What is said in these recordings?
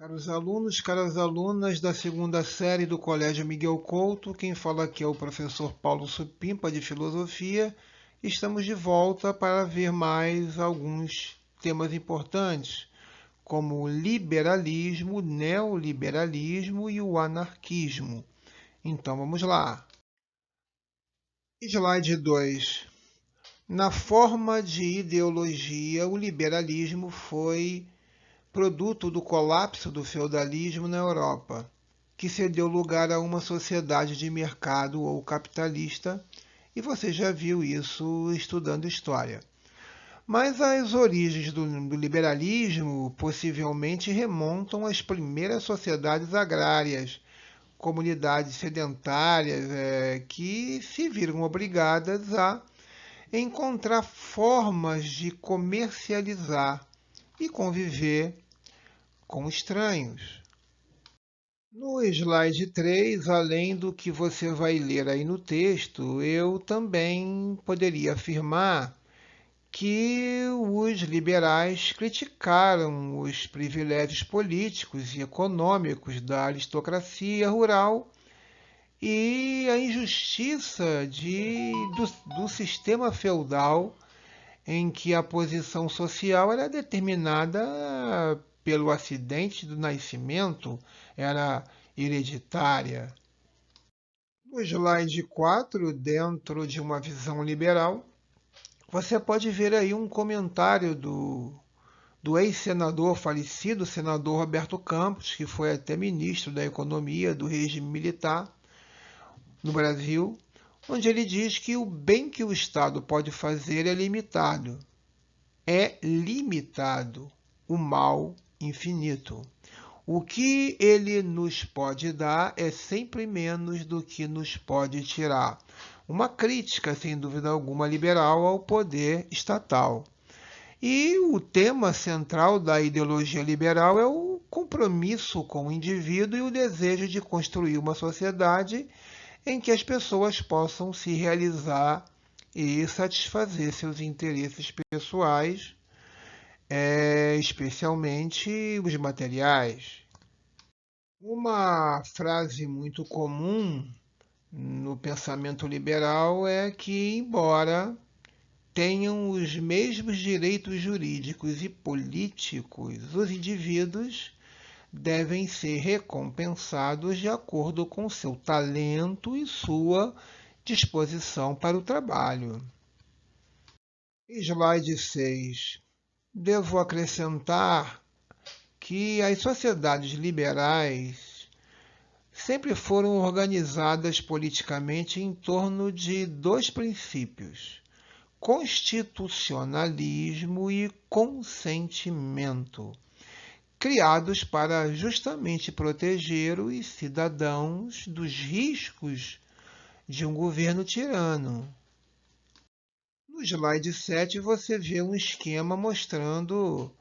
Caros alunos, caras alunas da segunda série do Colégio Miguel Couto, quem fala aqui é o professor Paulo Supimpa, de Filosofia. Estamos de volta para ver mais alguns temas importantes, como o liberalismo, o neoliberalismo e o anarquismo. Então vamos lá. Slide 2. Na forma de ideologia, o liberalismo foi produto do colapso do feudalismo na Europa, que cedeu lugar a uma sociedade de mercado ou capitalista, e você já viu isso estudando história. Mas as origens do liberalismo possivelmente remontam às primeiras sociedades agrárias, comunidades sedentárias que se viram obrigadas a encontrar formas de comercializar e conviver com estranhos. No slide 3, além do que você vai ler aí no texto, eu também poderia afirmar que os liberais criticaram os privilégios políticos e econômicos da aristocracia rural e a injustiça do sistema feudal em que a posição social era determinada pelo acidente do nascimento, era hereditária. No slide 4, dentro de uma visão liberal, você pode ver aí um comentário do ex-senador, falecido senador Roberto Campos, que foi até ministro da Economia do regime militar no Brasil, onde ele diz que o bem que o Estado pode fazer é limitado. É limitado, o mal infinito. O que ele nos pode dar é sempre menos do que nos pode tirar. Uma crítica, sem dúvida alguma, liberal ao poder estatal. E o tema central da ideologia liberal é o compromisso com o indivíduo e o desejo de construir uma sociedade em que as pessoas possam se realizar e satisfazer seus interesses pessoais, especialmente os materiais. Uma frase muito comum no pensamento liberal é que, embora tenham os mesmos direitos jurídicos e políticos, os indivíduos devem ser recompensados de acordo com seu talento e sua disposição para o trabalho. Slide 6. Devo acrescentar que as sociedades liberais sempre foram organizadas politicamente em torno de dois princípios: constitucionalismo e consentimento, criados para justamente proteger os cidadãos dos riscos de um governo tirano. No slide 7 você vê um esquema mostrando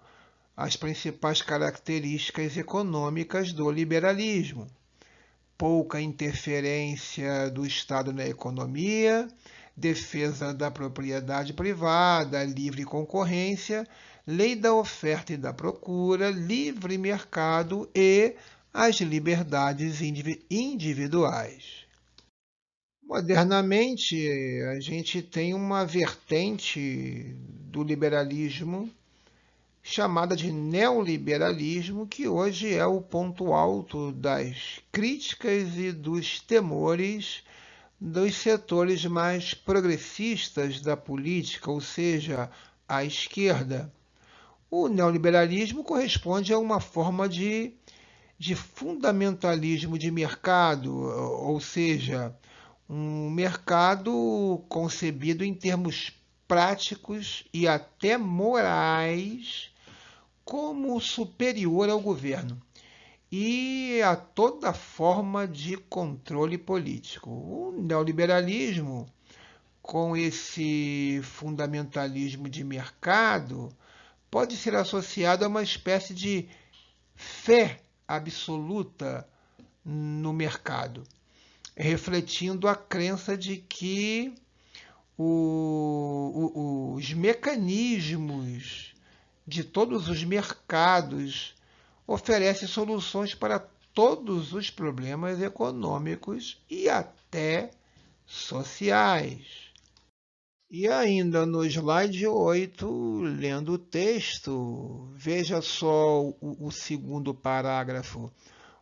as principais características econômicas do liberalismo: pouca interferência do Estado na economia, defesa da propriedade privada, livre concorrência, lei da oferta e da procura, livre mercado e as liberdades individuais. Modernamente, a gente tem uma vertente do liberalismo chamada de neoliberalismo, que hoje é o ponto alto das críticas e dos temores dos setores mais progressistas da política, ou seja, a esquerda. O neoliberalismo corresponde a uma forma de fundamentalismo de mercado, ou seja, um mercado concebido em termos práticos e até morais como superior ao governo e a toda forma de controle político. O neoliberalismo, com esse fundamentalismo de mercado, pode ser associado a uma espécie de fé absoluta no mercado, refletindo a crença de que os mecanismos de todos os mercados oferece soluções para todos os problemas econômicos e até sociais. E ainda no slide 8, lendo o texto, veja só o segundo parágrafo.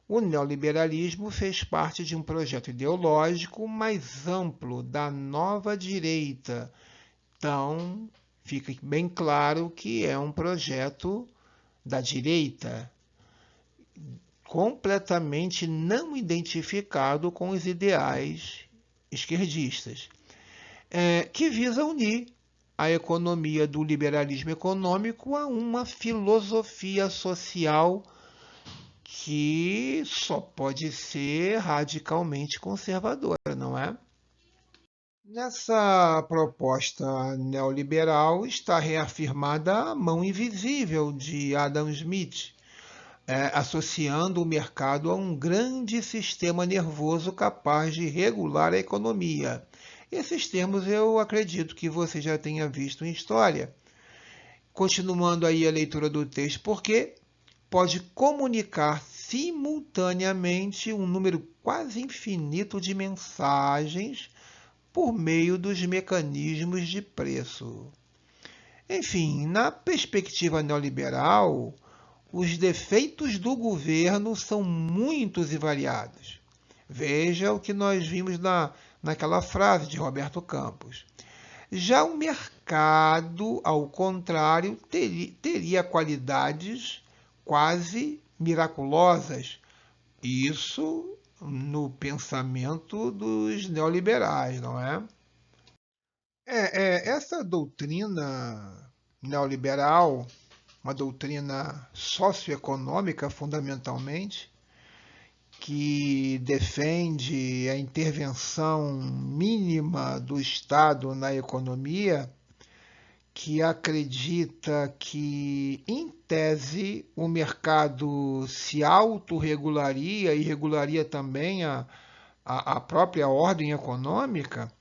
O neoliberalismo fez parte de um projeto ideológico mais amplo da nova direita. Então, fica bem claro que é um projeto da direita, completamente não identificado com os ideais esquerdistas, que visa unir a economia do liberalismo econômico a uma filosofia social que só pode ser radicalmente conservadora, não é? Nessa proposta neoliberal está reafirmada a mão invisível de Adam Smith, associando o mercado a um grande sistema nervoso capaz de regular a economia. Esses termos eu acredito que você já tenha visto em história. Continuando aí a leitura do texto, porque pode comunicar simultaneamente um número quase infinito de mensagens por meio dos mecanismos de preço. Enfim, na perspectiva neoliberal, os defeitos do governo são muitos e variados. Veja o que nós vimos naquela frase de Roberto Campos. Já o mercado, ao contrário, teria qualidades quase miraculosas. Isso no pensamento dos neoliberais, não é? Essa doutrina neoliberal, uma doutrina socioeconômica fundamentalmente, que defende a intervenção mínima do Estado na economia, que acredita que, em tese, o mercado se autorregularia e regularia também a própria ordem econômica,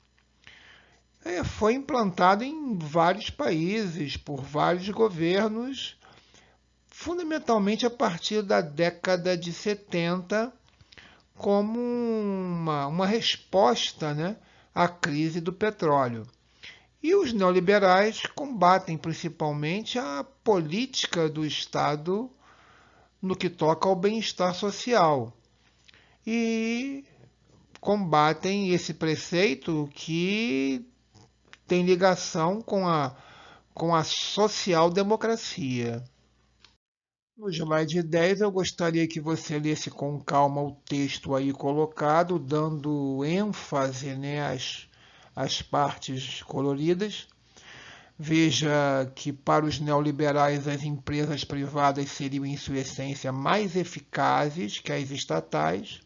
foi implantado em vários países, por vários governos, fundamentalmente a partir da década de 70, como uma resposta, né, à crise do petróleo. E os neoliberais combatem principalmente a política do Estado no que toca ao bem-estar social. E combatem esse preceito que tem ligação com a social-democracia. No slide 10, eu gostaria que você lesse com calma o texto aí colocado, dando ênfase, né, às partes coloridas. Veja que para os neoliberais as empresas privadas seriam, em sua essência, mais eficazes que as estatais,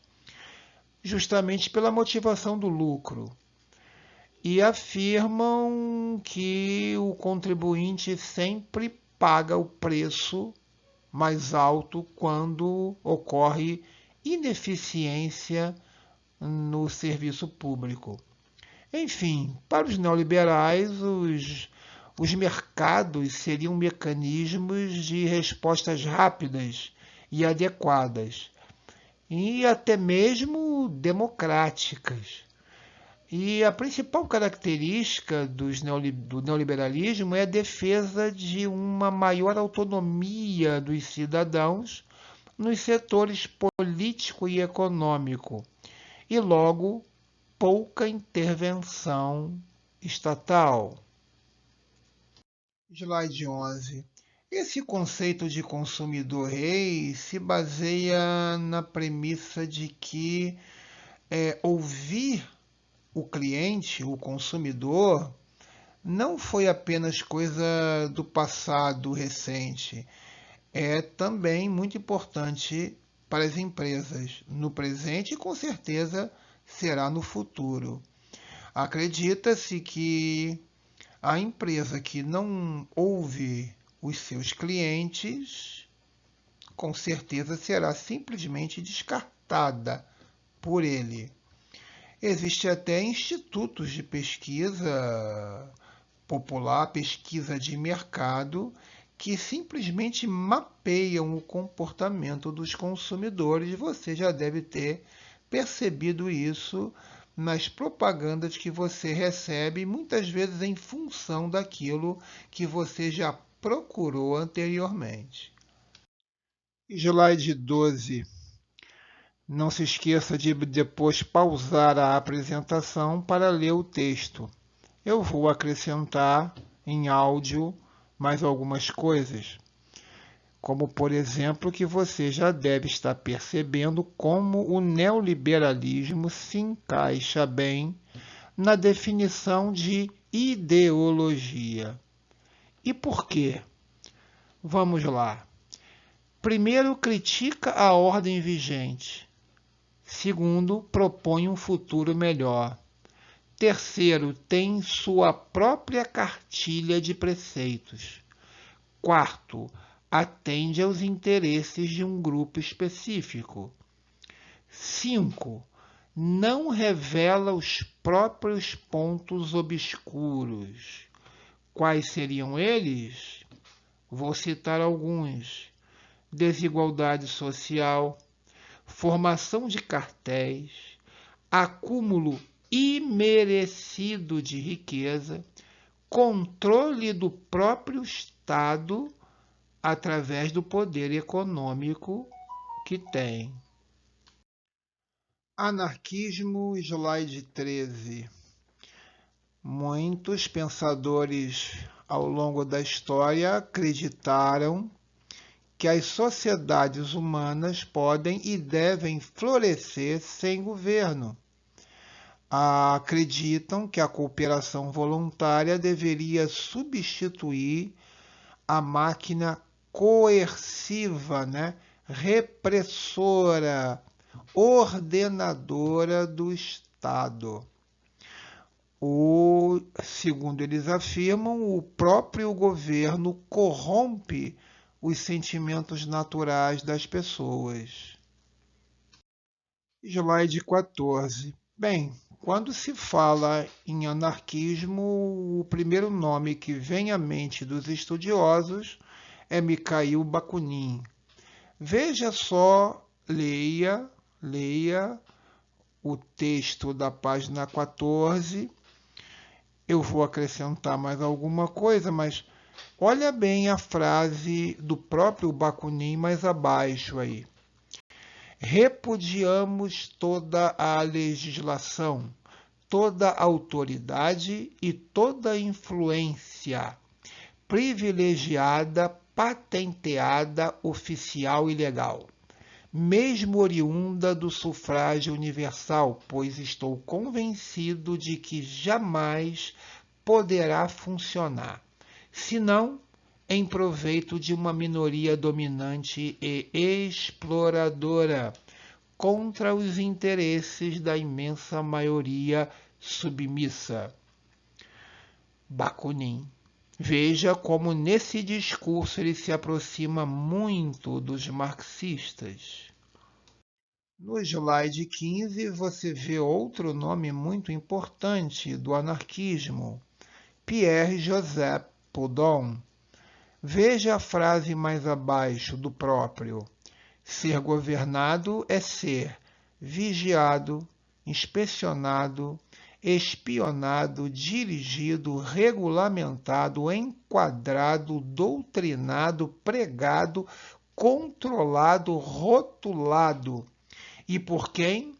justamente pela motivação do lucro. E afirmam que o contribuinte sempre paga o preço mais alto quando ocorre ineficiência no serviço público. Enfim, para os neoliberais, os mercados seriam mecanismos de respostas rápidas e adequadas, e até mesmo democráticas. E a principal característica do neoliberalismo é a defesa de uma maior autonomia dos cidadãos nos setores político e econômico, e logo pouca intervenção estatal. Slide 11. Esse conceito de consumidor rei se baseia na premissa de que ouvir o cliente, o consumidor, não foi apenas coisa do passado recente, é também muito importante para as empresas no presente e com certeza será no futuro. Acredita-se que a empresa que não ouve os seus clientes, com certeza será simplesmente descartada por ele. Existem até institutos de pesquisa popular, pesquisa de mercado, que simplesmente mapeiam o comportamento dos consumidores. Você já deve ter percebido isso nas propagandas que você recebe, muitas vezes em função daquilo que você já procurou anteriormente. Slide 12. Não se esqueça de depois pausar a apresentação para ler o texto. Eu vou acrescentar em áudio mais algumas coisas, como por exemplo que você já deve estar percebendo como o neoliberalismo se encaixa bem na definição de ideologia. E por quê? Vamos lá. Primeiro, critica a ordem vigente. Segundo, propõe um futuro melhor. Terceiro, tem sua própria cartilha de preceitos. Quarto, atende aos interesses de um grupo específico. 5. Não revela os próprios pontos obscuros. Quais seriam eles? Vou citar alguns: desigualdade social, formação de cartéis, acúmulo imerecido de riqueza, controle do próprio Estado através do poder econômico que tem. Anarquismo, slide 13. Muitos pensadores ao longo da história acreditaram que as sociedades humanas podem e devem florescer sem governo. Acreditam que a cooperação voluntária deveria substituir a máquina coerciva, repressora, ordenadora do Estado. Segundo eles afirmam, o próprio governo corrompe os sentimentos naturais das pessoas. Slide 14. Bem, quando se fala em anarquismo, o primeiro nome que vem à mente dos estudiosos é Mikhail Bakunin. Veja só, leia o texto da página 14. Eu vou acrescentar mais alguma coisa, mas olha bem a frase do próprio Bakunin mais abaixo aí. Repudiamos toda a legislação, toda autoridade e toda influência privilegiada, patenteada, oficial e legal, mesmo oriunda do sufrágio universal, pois estou convencido de que jamais poderá funcionar, senão em proveito de uma minoria dominante e exploradora, contra os interesses da imensa maioria submissa. Bakunin. Veja como nesse discurso ele se aproxima muito dos marxistas. No slide 15 você vê outro nome muito importante do anarquismo, Pierre-Joseph Proudhon. Veja a frase mais abaixo do próprio. Ser governado é ser vigiado, inspecionado, espionado, dirigido, regulamentado, enquadrado, doutrinado, pregado, controlado, rotulado. E por quem?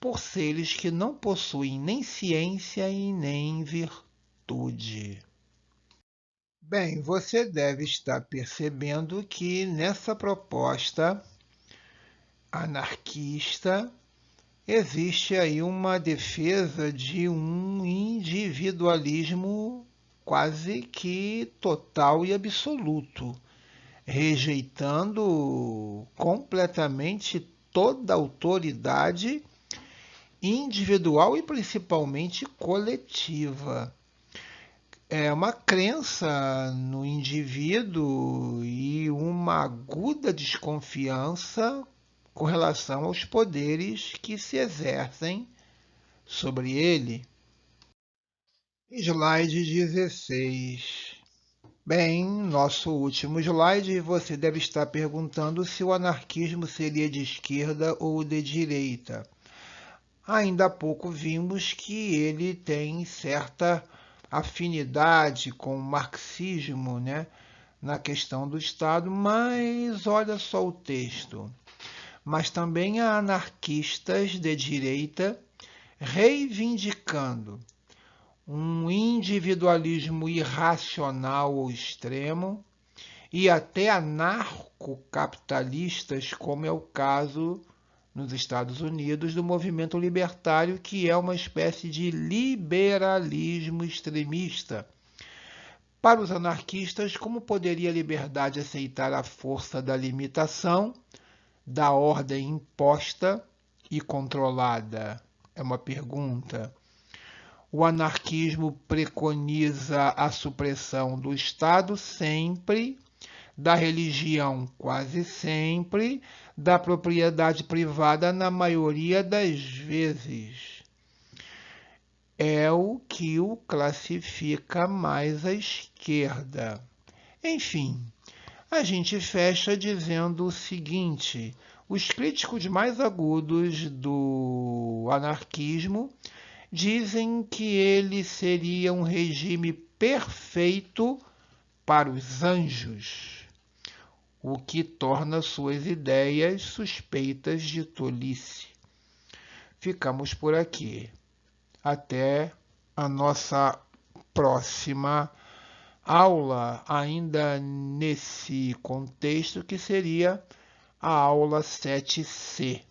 Por seres que não possuem nem ciência e nem virtude. Bem, você deve estar percebendo que nessa proposta anarquista existe aí uma defesa de um individualismo quase que total e absoluto, rejeitando completamente toda autoridade individual e principalmente coletiva. É uma crença no indivíduo e uma aguda desconfiança com relação aos poderes que se exercem sobre ele. Slide 16. Bem, nosso último slide, você deve estar perguntando se o anarquismo seria de esquerda ou de direita. Ainda há pouco vimos que ele tem certa afinidade com o marxismo, né, na questão do Estado, mas olha só o texto. Mas também há anarquistas de direita reivindicando um individualismo irracional ao extremo e até anarcocapitalistas, como é o caso nos Estados Unidos do movimento libertário, que é uma espécie de liberalismo extremista. Para os anarquistas, como poderia a liberdade aceitar a força da limitação, da ordem imposta e controlada? É uma pergunta. O anarquismo preconiza a supressão do Estado sempre, da religião quase sempre, da propriedade privada na maioria das vezes. É o que o classifica mais à esquerda. Enfim, a gente fecha dizendo o seguinte: os críticos mais agudos do anarquismo dizem que ele seria um regime perfeito para os anjos, o que torna suas ideias suspeitas de tolice. Ficamos por aqui. Até a nossa próxima aula, ainda nesse contexto que seria a aula 7C.